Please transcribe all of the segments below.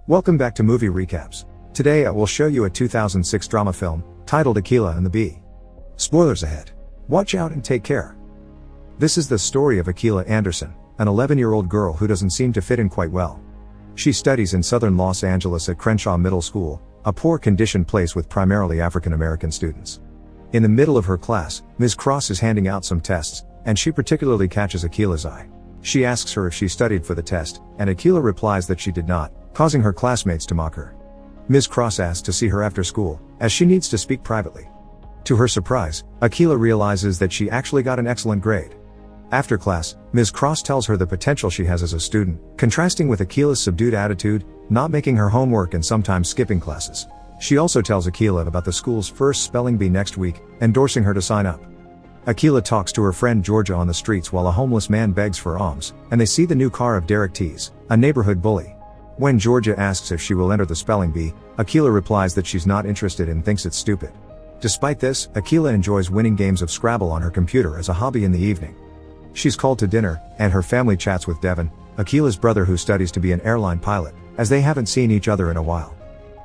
Welcome back to Movie Recaps. Today I will show you a 2006 drama film, titled Akeelah and the Bee. Spoilers ahead. Watch out and take care. This is the story of Akeelah Anderson, an 11-year-old girl who doesn't seem to fit in quite well. She studies in southern Los Angeles at Crenshaw Middle School, a poor-conditioned place with primarily African-American students. In the middle of her class, Ms. Cross is handing out some tests, and she particularly catches Akeelah's eye. She asks her if she studied for the test, and Akeelah replies that she did not, causing her classmates to mock her. Ms. Cross asks to see her after school, as she needs to speak privately. To her surprise, Akeelah realizes that she actually got an excellent grade. After class, Ms. Cross tells her the potential she has as a student, contrasting with Akeelah's subdued attitude, not making her homework and sometimes skipping classes. She also tells Akeelah about the school's first spelling bee next week, endorsing her to sign up. Akeelah talks to her friend Georgia on the streets while a homeless man begs for alms, and they see the new car of Derek Tease, a neighborhood bully. When Georgia asks if she will enter the spelling bee, Akeelah replies that she's not interested and thinks it's stupid. Despite this, Akeelah enjoys winning games of Scrabble on her computer as a hobby in the evening. She's called to dinner, and her family chats with Devin, Akeelah's brother who studies to be an airline pilot, as they haven't seen each other in a while.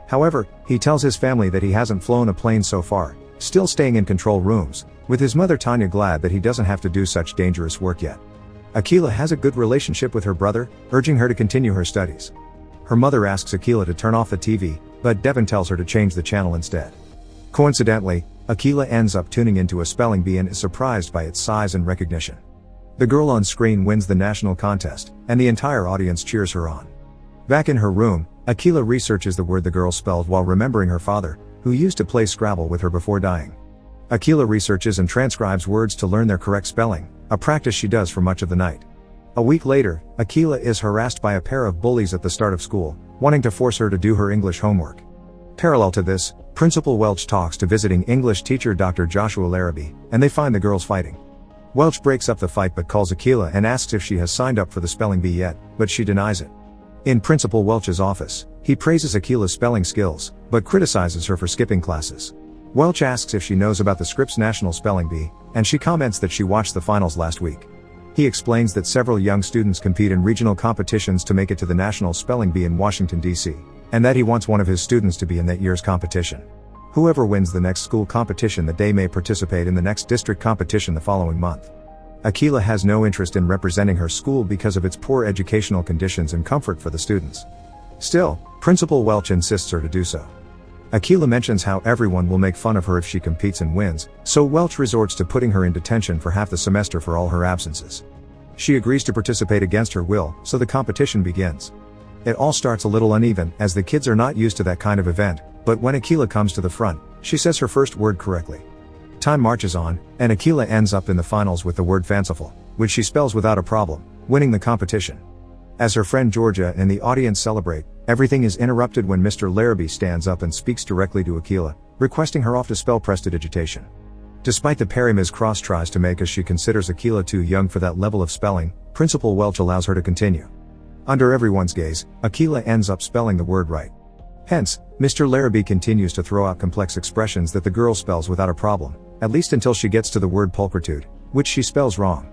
However, he tells his family that he hasn't flown a plane so far, still staying in control rooms, with his mother Tanya glad that he doesn't have to do such dangerous work yet. Akeelah has a good relationship with her brother, urging her to continue her studies. Her mother asks Akeelah to turn off the TV, but Devin tells her to change the channel instead. Coincidentally, Akeelah ends up tuning into a spelling bee and is surprised by its size and recognition. The girl on screen wins the national contest, and the entire audience cheers her on. Back in her room, Akeelah researches the word the girl spelled while remembering her father, who used to play Scrabble with her before dying. Akeelah researches and transcribes words to learn their correct spelling, a practice she does for much of the night. A week later, Akeelah is harassed by a pair of bullies at the start of school, wanting to force her to do her English homework. Parallel to this, Principal Welch talks to visiting English teacher Dr. Joshua Larrabee, and they find the girls fighting. Welch breaks up the fight but calls Akeelah and asks if she has signed up for the spelling bee yet, but she denies it. In Principal Welch's office, he praises Akeelah's spelling skills, but criticizes her for skipping classes. Welch asks if she knows about the Scripps National Spelling Bee, and she comments that she watched the finals last week. He explains that several young students compete in regional competitions to make it to the National Spelling Bee in Washington, D.C., and that he wants one of his students to be in that year's competition. Whoever wins the next school competition that day may participate in the next district competition the following month. Akeelah has no interest in representing her school because of its poor educational conditions and comfort for the students. Still, Principal Welch insists her to do so. Akeelah mentions how everyone will make fun of her if she competes and wins, so Welch resorts to putting her in detention for half the semester for all her absences. She agrees to participate against her will, so the competition begins. It all starts a little uneven, as the kids are not used to that kind of event, but when Akeelah comes to the front, she says her first word correctly. Time marches on, and Akeelah ends up in the finals with the word fanciful, which she spells without a problem, winning the competition. As her friend Georgia and the audience celebrate, everything is interrupted when Mr. Larrabee stands up and speaks directly to Akeelah, requesting her off to spell prestidigitation. Despite the parry Ms. Cross tries to make as she considers Akeelah too young for that level of spelling, Principal Welch allows her to continue. Under everyone's gaze, Akeelah ends up spelling the word right. Hence, Mr. Larrabee continues to throw out complex expressions that the girl spells without a problem, at least until she gets to the word pulchritude, which she spells wrong.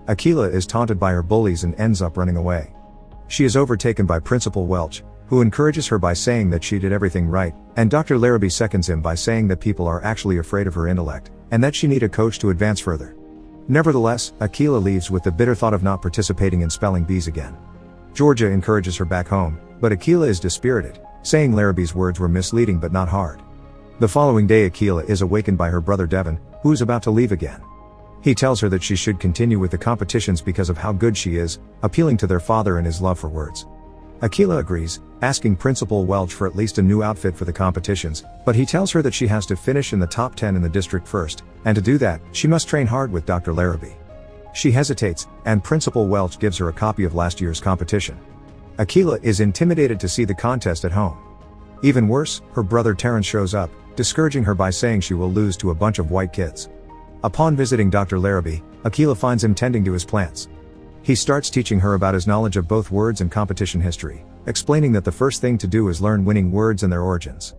Akeelah is taunted by her bullies and ends up running away. She is overtaken by Principal Welch, who encourages her by saying that she did everything right, and Dr. Larrabee seconds him by saying that people are actually afraid of her intellect, and that she need a coach to advance further. Nevertheless, Akeelah leaves with the bitter thought of not participating in spelling bees again. Georgia encourages her back home, but Akeelah is dispirited, saying Larrabee's words were misleading but not hard. The following day Akeelah is awakened by her brother Devin, who is about to leave again. He tells her that she should continue with the competitions because of how good she is, appealing to their father and his love for words. Akeelah agrees, asking Principal Welch for at least a new outfit for the competitions, but he tells her that she has to finish in the top 10 in the district first, and to do that, she must train hard with Dr. Larrabee. She hesitates, and Principal Welch gives her a copy of last year's competition. Akeelah is intimidated to see the contest at home. Even worse, her brother Terrence shows up, discouraging her by saying she will lose to a bunch of white kids. Upon visiting Dr. Larrabee, Akeelah finds him tending to his plants. He starts teaching her about his knowledge of both words and competition history, explaining that the first thing to do is learn winning words and their origins.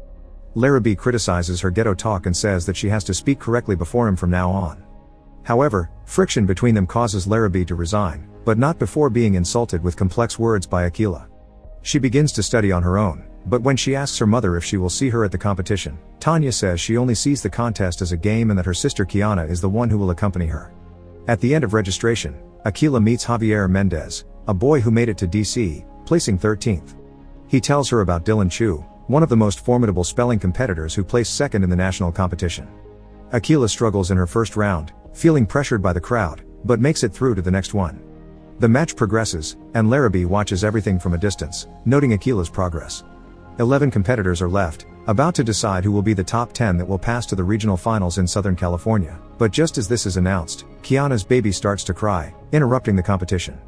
Larrabee criticizes her ghetto talk and says that she has to speak correctly before him from now on. However, friction between them causes Larrabee to resign, but not before being insulted with complex words by Akeelah. She begins to study on her own, but when she asks her mother if she will see her at the competition, Tanya says she only sees the contest as a game and that her sister Kiana is the one who will accompany her. At the end of registration, Akeelah meets Javier Mendez, a boy who made it to DC, placing 13th. He tells her about Dylan Chu, one of the most formidable spelling competitors who placed second in the national competition. Akeelah struggles in her first round, feeling pressured by the crowd, but makes it through to the next one. The match progresses, and Larrabee watches everything from a distance, noting Akeelah's progress. 11 competitors are left, about to decide who will be the top 10 that will pass to the regional finals in Southern California, but just as this is announced, Kiana's baby starts to cry, interrupting the competition.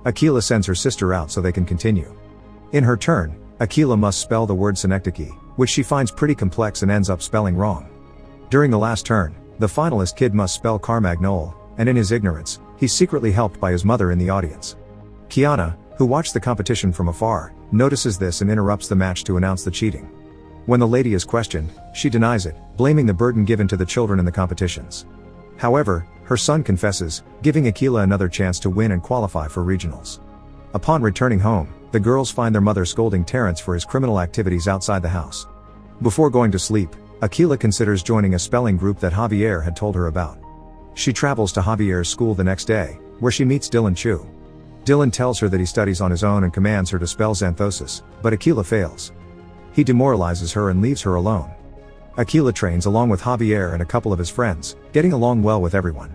Akeelah sends her sister out so they can continue. In her turn, Akeelah must spell the word synecdoche, which she finds pretty complex and ends up spelling wrong. During the last turn, the finalist kid must spell Carmagnole, and in his ignorance, he's secretly helped by his mother in the audience. Kiana, who watched the competition from afar, notices this and interrupts the match to announce the cheating. When the lady is questioned, she denies it, blaming the burden given to the children in the competitions. However, her son confesses, giving Akeelah another chance to win and qualify for regionals. Upon returning home, the girls find their mother scolding Terrence for his criminal activities outside the house. Before going to sleep, Akeelah considers joining a spelling group that Javier had told her about. She travels to Javier's school the next day, where she meets Dylan Chu. Dylan tells her that he studies on his own and commands her to spell xanthosis, but Akeelah fails. He demoralizes her and leaves her alone. Akeelah trains along with Javier and a couple of his friends, getting along well with everyone.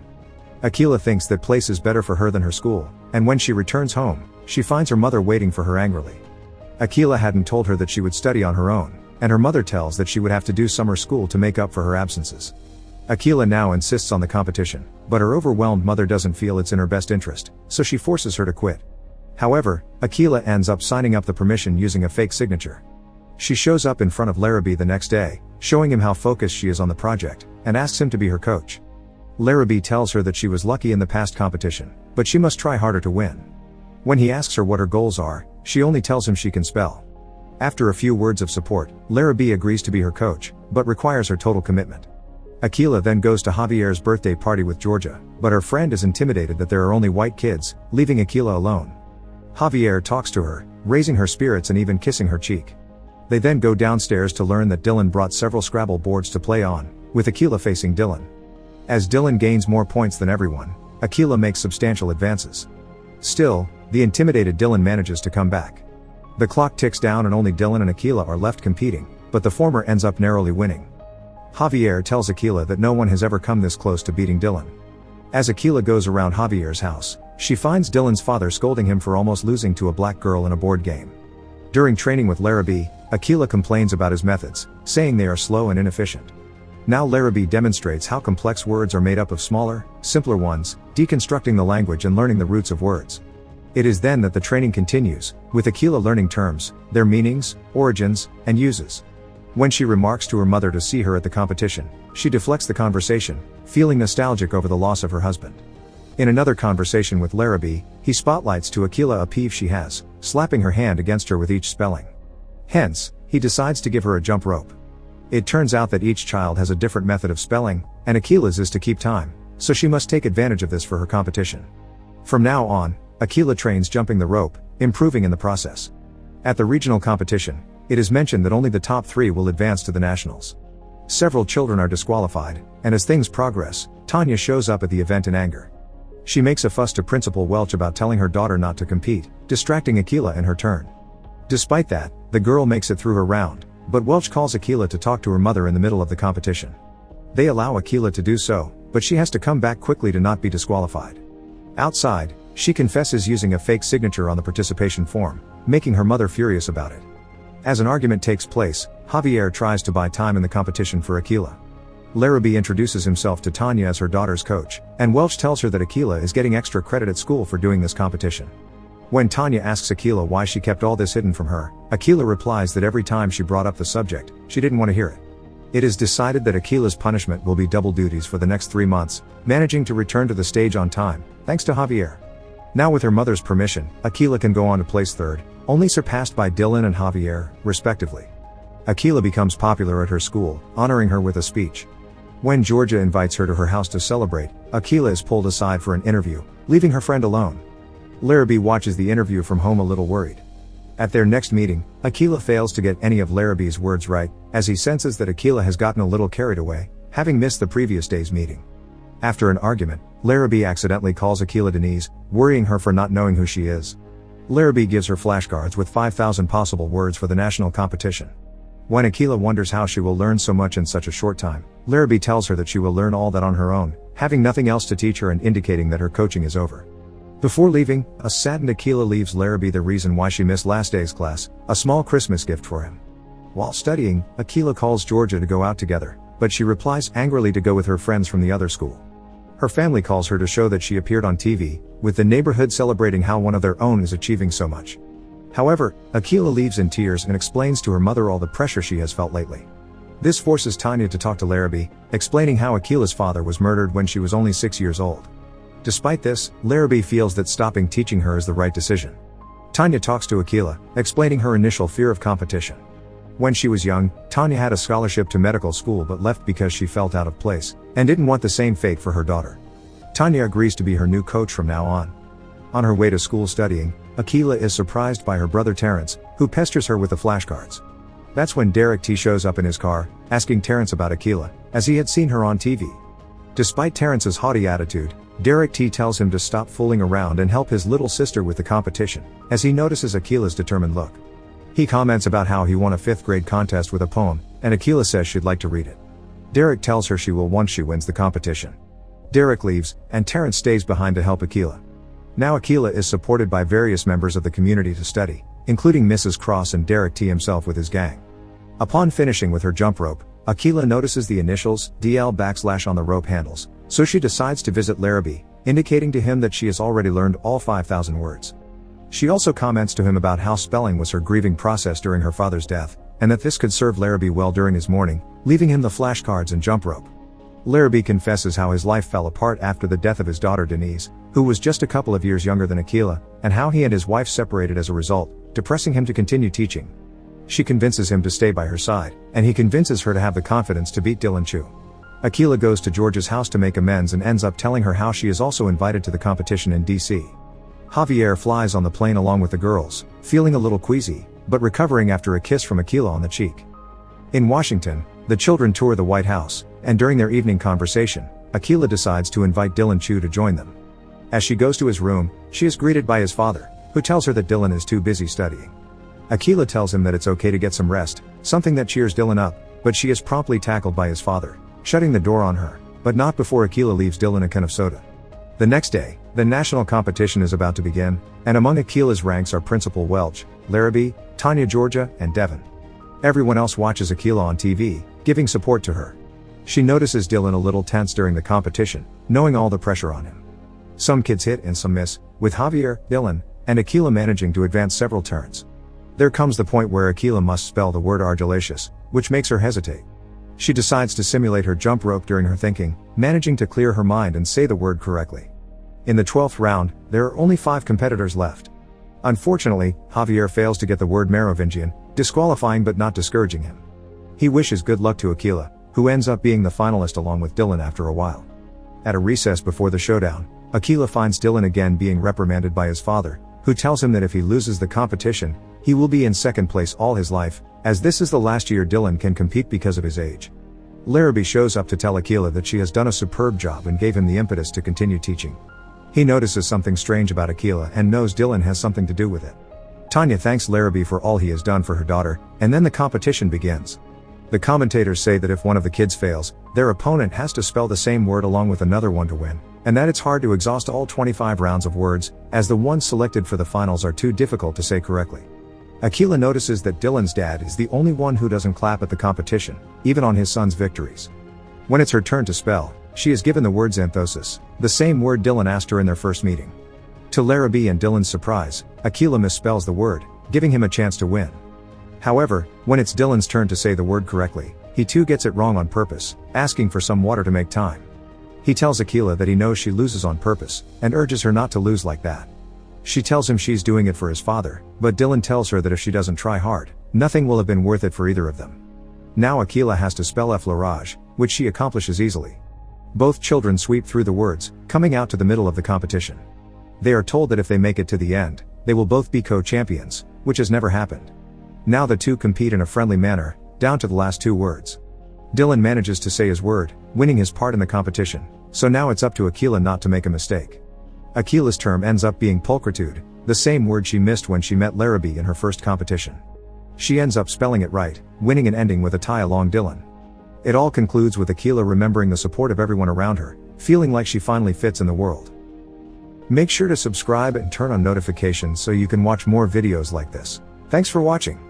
Akeelah thinks that place is better for her than her school, and when she returns home, she finds her mother waiting for her angrily. Akeelah hadn't told her that she would study on her own, and her mother tells that she would have to do summer school to make up for her absences. Akeelah now insists on the competition, but her overwhelmed mother doesn't feel it's in her best interest, so she forces her to quit. However, Akeelah ends up signing up the permission using a fake signature. She shows up in front of Larrabee the next day, showing him how focused she is on the project, and asks him to be her coach. Larrabee tells her that she was lucky in the past competition, but she must try harder to win. When he asks her what her goals are, she only tells him she can spell. After a few words of support, Larrabee agrees to be her coach, but requires her total commitment. Akeelah then goes to Javier's birthday party with Georgia, but her friend is intimidated that there are only white kids, leaving Akeelah alone. Javier talks to her, raising her spirits and even kissing her cheek. They then go downstairs to learn that Dylan brought several Scrabble boards to play on, with Akeelah facing Dylan. As Dylan gains more points than everyone, Akeelah makes substantial advances. Still, the intimidated Dylan manages to come back. The clock ticks down and only Dylan and Akeelah are left competing, but the former ends up narrowly winning. Javier tells Akeelah that no one has ever come this close to beating Dylan. As Akeelah goes around Javier's house, she finds Dylan's father scolding him for almost losing to a black girl in a board game. During training with Larrabee, Akeelah complains about his methods, saying they are slow and inefficient. Now Larrabee demonstrates how complex words are made up of smaller, simpler ones, deconstructing the language and learning the roots of words. It is then that the training continues, with Akeelah learning terms, their meanings, origins, and uses. When she remarks to her mother to see her at the competition, she deflects the conversation, feeling nostalgic over the loss of her husband. In another conversation with Larrabee, he spotlights to Akeelah a peeve she has, slapping her hand against her with each spelling. Hence, he decides to give her a jump rope. It turns out that each child has a different method of spelling, and Akeelah's is to keep time, so she must take advantage of this for her competition. From now on, Akeelah trains jumping the rope, improving in the process. At the regional competition, it is mentioned that only the top 3 will advance to the nationals. Several children are disqualified, and as things progress, Tanya shows up at the event in anger. She makes a fuss to Principal Welch about telling her daughter not to compete, distracting Akeelah in her turn. Despite that, the girl makes it through her round, but Welch calls Akeelah to talk to her mother in the middle of the competition. They allow Akeelah to do so, but she has to come back quickly to not be disqualified. Outside, she confesses using a fake signature on the participation form, making her mother furious about it. As an argument takes place, Javier tries to buy time in the competition for Akeelah. Larrabee introduces himself to Tanya as her daughter's coach, and Welch tells her that Akeelah is getting extra credit at school for doing this competition. When Tanya asks Akeelah why she kept all this hidden from her, Akeelah replies that every time she brought up the subject, she didn't want to hear it. It is decided that Akeelah's punishment will be double duties for the next 3 months, managing to return to the stage on time, thanks to Javier. Now with her mother's permission, Akeelah can go on to place 3rd, only surpassed by Dylan and Javier, respectively. Akeelah becomes popular at her school, honoring her with a speech. When Georgia invites her to her house to celebrate, Akeelah is pulled aside for an interview, leaving her friend alone. Larrabee watches the interview from home a little worried. At their next meeting, Akeelah fails to get any of Larrabee's words right, as he senses that Akeelah has gotten a little carried away, having missed the previous day's meeting. After an argument, Larrabee accidentally calls Akeelah Denise, worrying her for not knowing who she is. Larrabee gives her flashcards with 5,000 possible words for the national competition. When Akeelah wonders how she will learn so much in such a short time, Larrabee tells her that she will learn all that on her own, having nothing else to teach her and indicating that her coaching is over. Before leaving, a saddened Akeelah leaves Larrabee the reason why she missed last day's class, a small Christmas gift for him. While studying, Akeelah calls Georgia to go out together, but she replies angrily to go with her friends from the other school. Her family calls her to show that she appeared on TV, with the neighborhood celebrating how one of their own is achieving so much. However, Akeelah leaves in tears and explains to her mother all the pressure she has felt lately. This forces Tanya to talk to Larrabee, explaining how Akeelah's father was murdered when she was only 6 years old. Despite this, Larrabee feels that stopping teaching her is the right decision. Tanya talks to Akeelah, explaining her initial fear of competition. When she was young, Tanya had a scholarship to medical school but left because she felt out of place, and didn't want the same fate for her daughter. Tanya agrees to be her new coach from now on. On her way to school studying, Akeelah is surprised by her brother Terrence, who pesters her with the flashcards. That's when Derek T shows up in his car, asking Terrence about Akeelah, as he had seen her on TV. Despite Terrence's haughty attitude, Derek T tells him to stop fooling around and help his little sister with the competition, as he notices Akeelah's determined look. He comments about how he won a 5th grade contest with a poem, and Akeelah says she'd like to read it. Derek tells her she will once she wins the competition. Derek leaves, and Terrence stays behind to help Akeelah. Now Akeelah is supported by various members of the community to study, including Mrs. Cross and Derek T himself with his gang. Upon finishing with her jump rope, Akeelah notices the initials DL / on the rope handles, so she decides to visit Larrabee, indicating to him that she has already learned all 5,000 words. She also comments to him about how spelling was her grieving process during her father's death, and that this could serve Larrabee well during his mourning, leaving him the flashcards and jump rope. Larrabee confesses how his life fell apart after the death of his daughter Denise, who was just a couple of years younger than Akeelah, and how he and his wife separated as a result, depressing him to continue teaching. She convinces him to stay by her side, and he convinces her to have the confidence to beat Dylan Chu. Akeelah goes to Georgia's house to make amends and ends up telling her how she is also invited to the competition in DC. Javier flies on the plane along with the girls, feeling a little queasy, but recovering after a kiss from Akeelah on the cheek. In Washington, the children tour the White House, and during their evening conversation, Akeelah decides to invite Dylan Chu to join them. As she goes to his room, she is greeted by his father, who tells her that Dylan is too busy studying. Akeelah tells him that it's okay to get some rest, something that cheers Dylan up, but she is promptly tackled by his father, shutting the door on her, but not before Akeelah leaves Dylan a can of soda. The next day, the national competition is about to begin, and among Akeelah's ranks are Principal Welch, Larrabee, Tanya Georgia, and Devin. Everyone else watches Akeelah on TV, giving support to her. She notices Dylan a little tense during the competition, knowing all the pressure on him. Some kids hit and some miss, with Javier, Dylan, and Akeelah managing to advance several turns. There comes the point where Akeelah must spell the word argillaceous, which makes her hesitate. She decides to simulate her jump rope during her thinking, managing to clear her mind and say the word correctly. In the 12th round, there are only 5 competitors left. Unfortunately, Javier fails to get the word Merovingian, disqualifying but not discouraging him. He wishes good luck to Akeelah, who ends up being the finalist along with Dylan after a while. At a recess before the showdown, Akeelah finds Dylan again being reprimanded by his father, who tells him that if he loses the competition, he will be in second place all his life, as this is the last year Dylan can compete because of his age. Larrabee shows up to tell Akeelah that she has done a superb job and gave him the impetus to continue teaching. He notices something strange about Akeelah and knows Dylan has something to do with it. Tanya thanks Larrabee for all he has done for her daughter, and then the competition begins. The commentators say that if one of the kids fails, their opponent has to spell the same word along with another one to win, and that it's hard to exhaust all 25 rounds of words, as the ones selected for the finals are too difficult to say correctly. Akeelah notices that Dylan's dad is the only one who doesn't clap at the competition, even on his son's victories. When it's her turn to spell, she is given the word xanthosis, the same word Dylan asked her in their first meeting. To Larrabee and Dylan's surprise, Akeelah misspells the word, giving him a chance to win. However, when it's Dylan's turn to say the word correctly, he too gets it wrong on purpose, asking for some water to make time. He tells Akeelah that he knows she loses on purpose, and urges her not to lose like that. She tells him she's doing it for his father, but Dylan tells her that if she doesn't try hard, nothing will have been worth it for either of them. Now Akeelah has to spell effleurage, which she accomplishes easily. Both children sweep through the words, coming out to the middle of the competition. They are told that if they make it to the end, they will both be co-champions, which has never happened. Now the two compete in a friendly manner, down to the last two words. Dylan manages to say his word, winning his part in the competition, so now it's up to Akeelah not to make a mistake. Akeelah's term ends up being pulchritude, the same word she missed when she met Larrabee in her first competition. She ends up spelling it right, winning and ending with a tie along Dylan. It all concludes with Akeelah remembering the support of everyone around her, feeling like she finally fits in the world. Make sure to subscribe and turn on notifications so you can watch more videos like this. Thanks for watching.